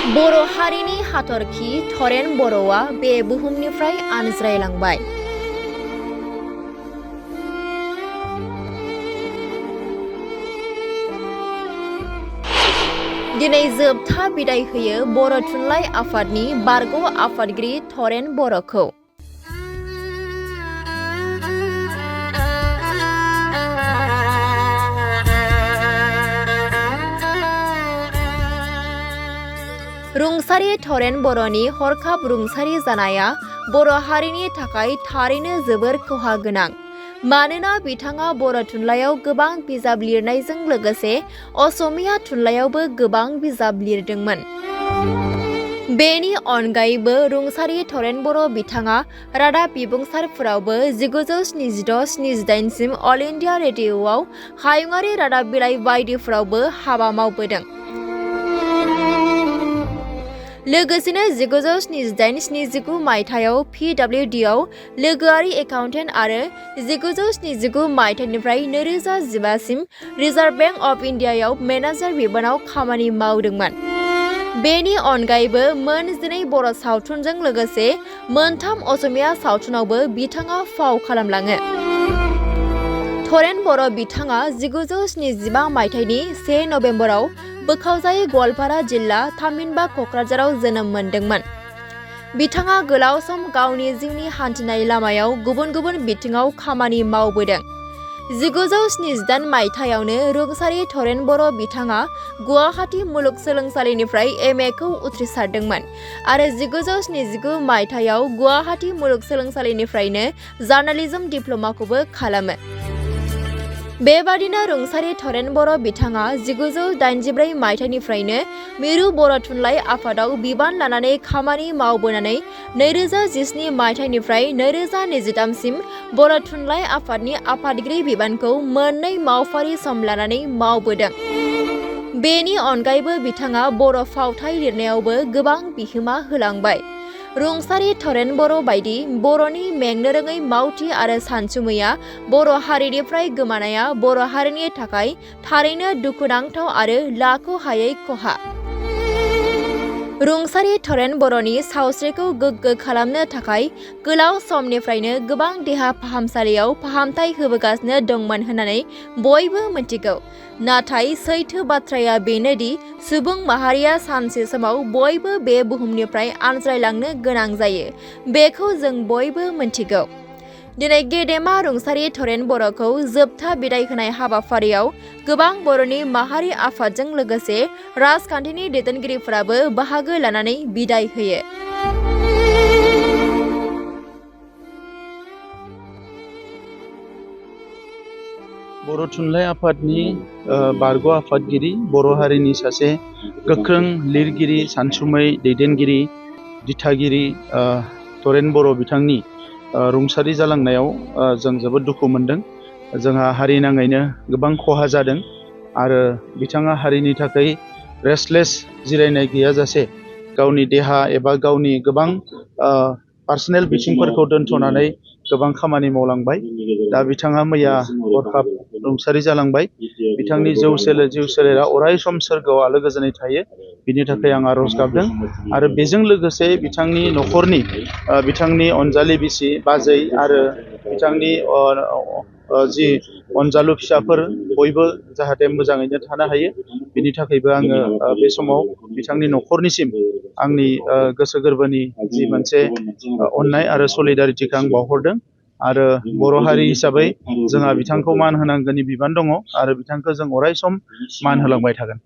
बर' हारिनि हाथरखि थरेन बर'आ बे बुहुमनिफ्राय आनज्रायलांबाय। दिनै जोबथा बिदाय होयो बर' थुनलाइ आफादनि बारग' आफादगिरि थरेन बर'खौ। रुंसारि थरेन बर'नि हरखाब रुंसारि जानाया बर' हारिनि थाखाय थारैनो जोबोर खहा गोनां। मानोना बिथाङा बर' थुनलाइयाव गोबां बिजाब लिरनायजों लोगोसे असमिया थुनलाइयावबो गोबां बिजाब लिरदोंमोन। बेनि अनगायैबो रुंसारि थरेन बर' बिथाङा रादाब बिबुंसारफोरावबो 1976-78 सिम अल इन्डिया रेडिअ'आव हायुङारि रादाब बिलाइ बायदिफोरावबो हाबा मावबोदों। लोगोसेनो 1978-79 मायथाइयाव PWDआव लोगोआरि एकाउन्टेन्ट आरो 1979 मायथाइनिफ्राय 2015 सिम रिजार्भ बेंक अफ इन्डियायाव मेनेजार बिबानाव खामानि मावदोंमोन। बेनि अनगायैबो मोन 12 बर' सावथुनजों लोगोसे मोनथाम असमिया सावथुनावबो बिथाङा फाव खालामलाङो। थरेन बर' बिथाङा 1975 मायथाइनि 1 नबेम्बराव बोखावजायै गवालपारा जिल्ला थामहिनबा क'क्राझाराव जोनोम मोनदोंमोन। बिथाङा गोलाव सम गावनि जिउनि हान्थिनाय लामायाव गुबुन गुबुन बिथिङाव खामानि मावबोदों। 1978 मायथाइयावनो रुंसारि थरेन बर' बिथाङा गुवाहाटी मुलुगसोलोंसालिनिफ्राय MA खौ उथ्रिसारदोंमोन आरो 1979 मायथाइयाव गुवाहाटी मुलुगसोलोंसालिनिफ्रायनो जार्नालिज्म डिप्ल'माखौबो खालामो। बेबादिनो रुंसारि थरेन बर' बिथाङा 1984 मायथाइनिफ्रायनो मिरु बर' थुनलाइ आफादाव बिबान लानानै खामानि मावबोनानै 2017 मायथाइनिफ्राय 2023 सिम बर' थुनलाइ आफादनि आफादगिरि बिबानखौ मोननै मावफारि सम लानानै मावबोदों। बेनि अनगायैबो बिथाङा बर' फावथाइ लिरनायावबो गोबां बिहोमा होलांबाय। रुंसारि थरेन बर' बायदि बर'नि मेंनो रोङै मावथि आरो सानसुमैया बर' हारिनिफ्राय गोमानाया बर' हारिनि थाखाय थारैनो दुखुनांथाव आरो लाख'हायै खहा। रुंसारि थरेन बर'नि सावस्रिखौ गोग्गो खालामनो थाखाय गोलाव समनिफ्रायनो गोबां देहा फाहामसालियाव फाहामथाय होबोगासिनो दंमोन होननानै बयबो मिथिगौ। नाथाय सैथो बाथ्राया बेनोदि सुबुं माहारिया सानसे समाव बयबो बे बुहुमनिफ्राय आनज्रायलांनो गोनां जायो। बेखौ जों बयबो मिथिगौ। दिनै गेदेमा रुंसारि थरेन बर'खौ जोबथा बिदाय होनाय हाबाफारियाव गोबां बर'नि माहारि आफादजों लोगोसे राजखान्थिनि दैदेनगिरिफोराबो बाहागो लानानै बिदाय होयो। बर' थुनलाइ आफादनि बारग' आफादगिरि बर' हारिनि सासे गोख्रों लिरगिरि सानसुमै दैदेनगिरि दिथागिरि थरेन बर' बिथांनि रुंसारि जालांनायाव जों जोबोद दुखु मोनदों। जोंहा हारि नाङैनो गोबां खहा जादों आरो बिथाङा हारिनि थाखाय रेस्टलेस जिरायनाय गैयाजासे गावनि देहा एबा गावनि गोबां पार्सनेल बिथिंफोरखौ दोनथ'नानै गोबां खामानि मावलांबाय। दा बिथाङा मैया हरखाब रुंसारि जालांबाय। बिथांनि जिउ सोलेरा अराय सम सोरगोआव आलो गोजोनै थायो, बिनि थाखाय आं आर'ज गाबदों। आरो बेजों लोगोसे बिथांनि न'खरनि बिथांनि अनजालि बिसि बाजै आरो बिथांनि जि अनजालु फिसाफोर बयबो जाहाथे मोजाङैनो थानो हायो, बिनि थाखायबो आङो बे समाव बिथांनि न'खरनिसिम आंनि गोसो गोरबोनि जि मोनसे अननाय आरो सलिडारिटिखौ आं बावहरदों। आरो बर' हारि हिसाबै जोंहा बिथांखौ मान होनांगौनि बिबान दङ आरो बिथांखौ जों अराय सम मान होलांबाय थागोन।